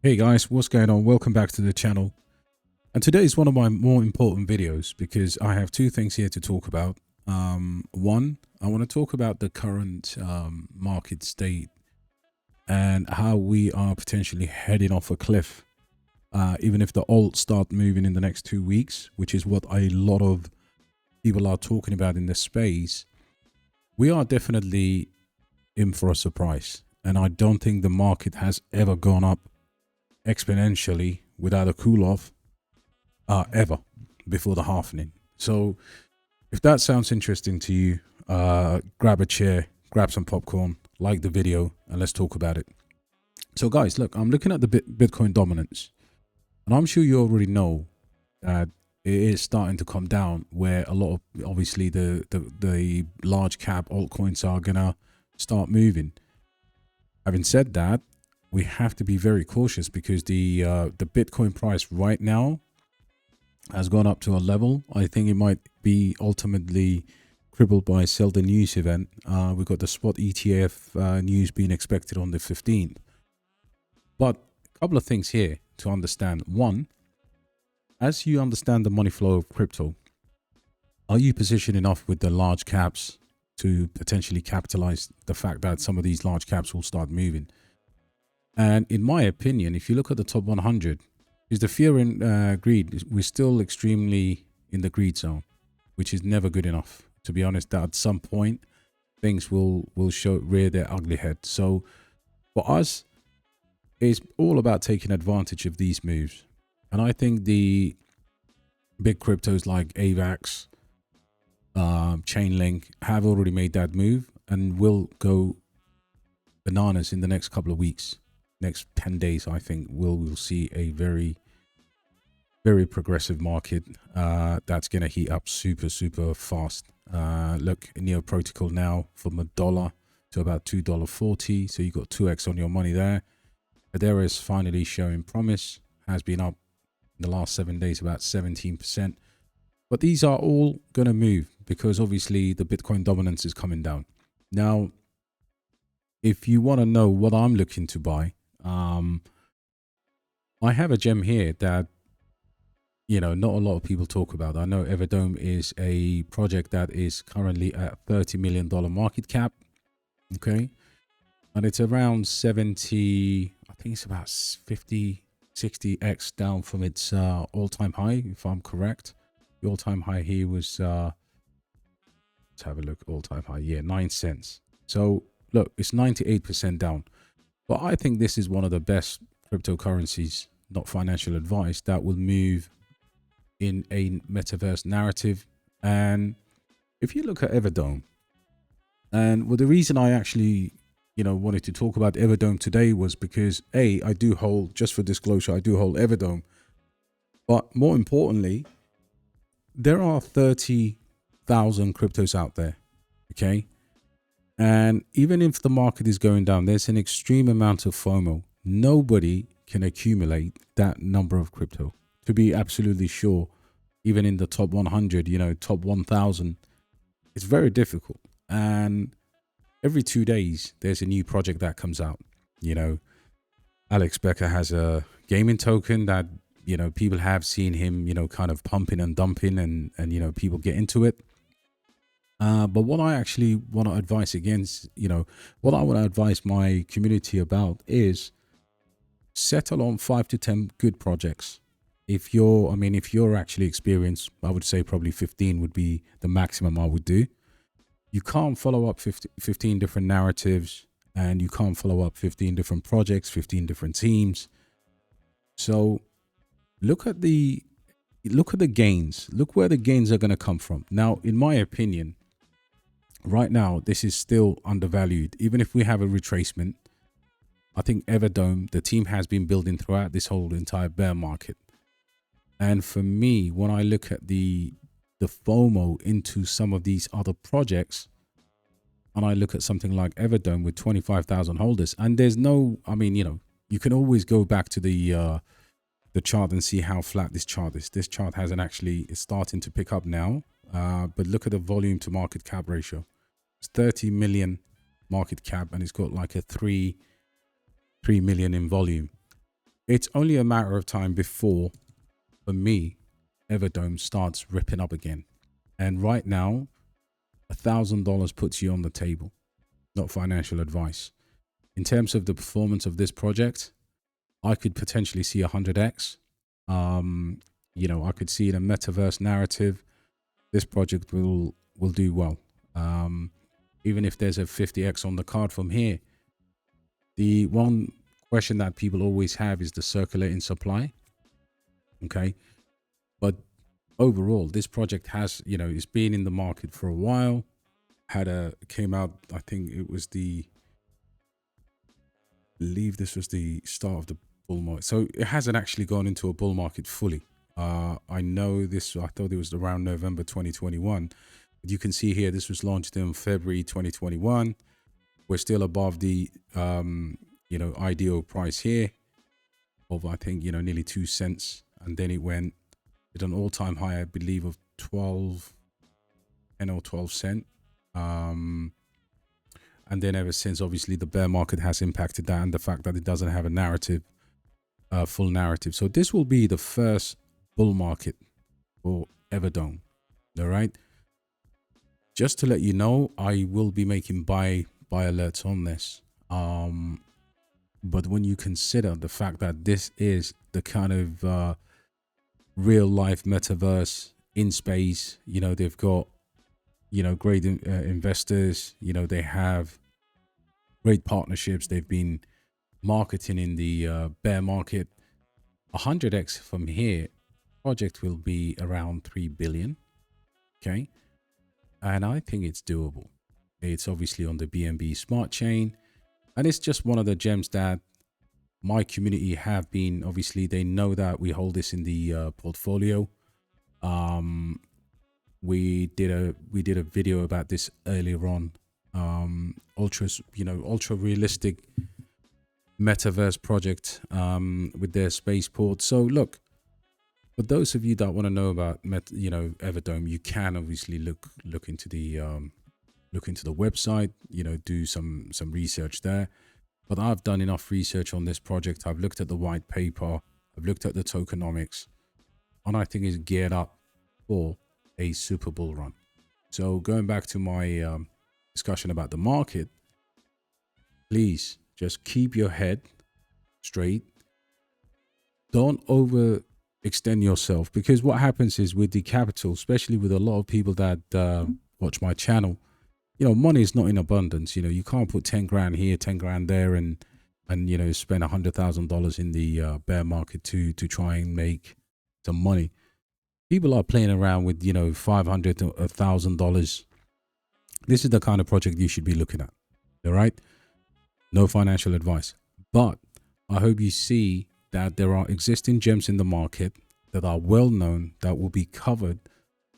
Hey guys, what's going on? Welcome back to the channel. And today is one of my more important videos because I have two things here to talk about. One, I want to talk about the current market state and how we are potentially heading off a cliff. Even if the alts start moving in the next 2 weeks, which is what a lot of people are talking about in this space, we are definitely in for a surprise. And I don't think the market has ever gone up exponentially without a cool off ever before the halvening. So if that sounds interesting to you, grab a chair, grab some popcorn, like the video, and let's talk about it. So guys, look, I'm looking at the Bitcoin dominance, and I'm sure you already know that it is starting to come down, where a lot of obviously the large cap altcoins are gonna start moving. Having said that, we have to be very cautious because the Bitcoin price right now has gone up to a level. I think it might be ultimately crippled by a sell the news event. We've got the spot ETF news being expected on the 15th. But a couple of things here to understand. One, as you understand the money flow of crypto, are you positioned enough with the large caps to potentially capitalize the fact that some of these large caps will start moving? And in my opinion, if you look at the top 100, is the fear and greed, we're still extremely in the greed zone, which is never good enough. To be honest, that at some point, things will rear their ugly head. So for us, it's all about taking advantage of these moves. And I think the big cryptos like AVAX, Chainlink have already made that move and will go bananas in the next couple of weeks. Next 10 days, I think we'll see a very progressive market that's going to heat up super fast. Look, Neo Protocol now from $1 to about $2.40, so you got 2x on your money there. Adera is finally showing promise, has been up in the last 7 days about 17%. But these are all going to move because obviously the Bitcoin dominance is coming down. Now, if you want to know what I'm looking to buy, I have a gem here that, you know, not a lot of people talk about. I know Everdome is a project that is currently at $30 million market cap. Okay. And it's around 70, I think it's about 50, 60x down from its all-time high, if I'm correct. The all-time high here was, let's have a look, all-time high, yeah, 9 cents. So look, it's 98% down. But I think this is one of the best cryptocurrencies, not financial advice, that will move in a metaverse narrative. And if you look at Everdome, and well, the reason I actually, you know, wanted to talk about Everdome today was because I do hold, just for disclosure, I do hold Everdome. But more importantly, there are 30,000 cryptos out there. Okay. And even if the market is going down, there's an extreme amount of FOMO. Nobody can accumulate that number of crypto. To be absolutely sure, even in the top 100, you know, top 1,000, it's very difficult. And every 2 days, there's a new project that comes out. You know, Alex Becker has a gaming token that, you know, people have seen him, you know, kind of pumping and dumping and you know, people get into it. But what I actually want to advise against, you know, what I want to advise my community about is settle on 5 to 10 good projects. If you're actually experienced, I would say probably 15 would be the maximum I would do. You can't follow up 15 different narratives, and you can't follow up 15 different projects, 15 different teams. So look at the gains. Look where the gains are going to come from. Now, in my opinion, right now, this is still undervalued. Even if we have a retracement, I think Everdome, the team has been building throughout this whole entire bear market. And for me, when I look at the FOMO into some of these other projects, and I look at something like Everdome with 25,000 holders, and there's no, I mean, you know, you can always go back to the chart and see how flat this chart is. This chart hasn't actually, it's starting to pick up now. But look at the volume to market cap ratio. It's 30 million market cap, and it's got like a 3 million in volume. it's only a matter of time before, for me, Everdome starts ripping up again. And right now, $1,000 puts you on the table, not financial advice. In terms of the performance of this project, I could potentially see 100x. You know, I could see in a metaverse narrative, this project will do well. Even if there's a 50x on the card from here. The one question that people always have is the circulating supply. Okay. But overall, this project has, you know, it's been in the market for a while. Came out, I think it was believe this was the start of the bull market. So it hasn't actually gone into a bull market fully. I know this, I thought it was around November 2021. But you can see here, this was launched in February 2021. We're still above the, you know, ideal price here of, I think, you know, nearly 2 cents. And then it went at an all-time high, I believe, of 10 or 12 cent. And then ever since, obviously, the bear market has impacted that, and the fact that it doesn't have a narrative, full narrative. So this will be the first bull market for Everdome. All right. Just to let you know, I will be making buy alerts on this. But when you consider the fact that this is the kind of real life metaverse in space, you know, they've got, you know, great investors, you know, they have great partnerships. They've been marketing in the bear market. 100x from here, project will be around 3 billion. Okay. And I think it's doable. It's obviously on the BNB smart chain. And it's just one of the gems that my community have been, obviously, they know that we hold this in the portfolio. We did a video about this earlier on. Ultra realistic metaverse project with their spaceport. So look, for those of you that want to know about Everdome, you can obviously look into the website, you know, do some research there. But I've done enough research on this project. I've looked at the white paper, I've looked at the tokenomics, and I think it's geared up for a super bull run. So going back to my discussion about the market, please just keep your head straight. Don't overextend yourself, because what happens is with the capital, especially with a lot of people that watch my channel, you know, money is not in abundance. You know, you can't put 10 grand here, 10 grand there, and you know, spend $100,000 in the bear market to try and make some money. People are playing around with, you know, $500 to $1,000. This is the kind of project you should be looking at. All right. No financial advice, but I hope you see that there are existing gems in the market that are well known, that will be covered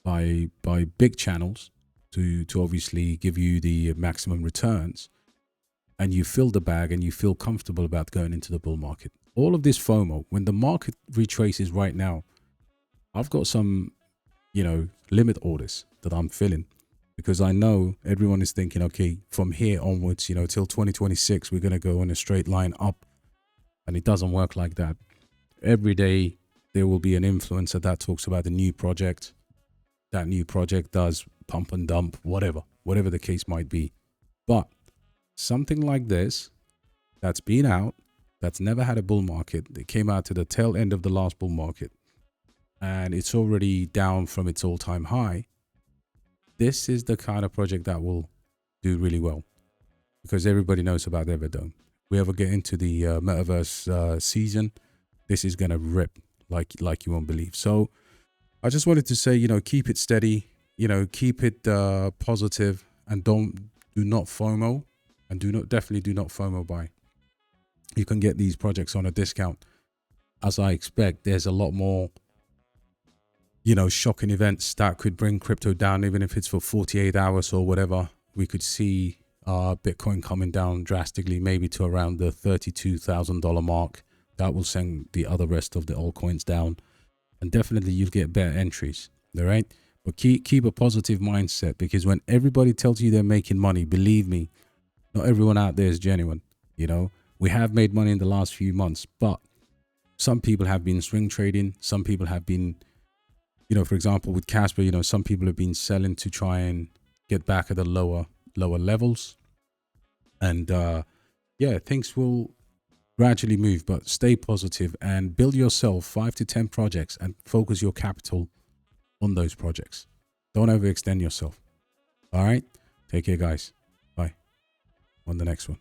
by big channels to obviously give you the maximum returns, and you fill the bag and you feel comfortable about going into the bull market. All of this FOMO, when the market retraces right now, I've got some, you know, limit orders that I'm filling, because I know everyone is thinking, okay, from here onwards, you know, till 2026, we're going to go in a straight line up. And it doesn't work like that. Every day there will be an influencer that talks about the new project. That new project does pump and dump, whatever the case might be. But something like this, that's been out, that's never had a bull market. They came out to the tail end of the last bull market, and it's already down from its all-time high. This is the kind of project that will do really well, because everybody knows about Everdome. We ever get into the metaverse season, this is going to rip like you won't believe. So I just wanted to say, you know, keep it steady, you know, keep it positive, and do not FOMO, and definitely do not FOMO buy. You can get these projects on a discount. As I expect, there's a lot more, you know, shocking events that could bring crypto down, even if it's for 48 hours or whatever. We could see Bitcoin coming down drastically, maybe to around the $32,000 mark. That will send the other rest of the altcoins down, and definitely you'll get better entries. All right, but keep a positive mindset, because when everybody tells you they're making money, believe me, not everyone out there is genuine. You know, we have made money in the last few months, but Some people have been swing trading. Some people have been, you know, for example, with Kaspa, you know, some people have been selling to try and get back at the lower levels. And yeah, things will gradually move, but stay positive and build yourself 5 to 10 projects and focus your capital on those projects. Don't overextend yourself. All right. Take care, guys. Bye. On the next one.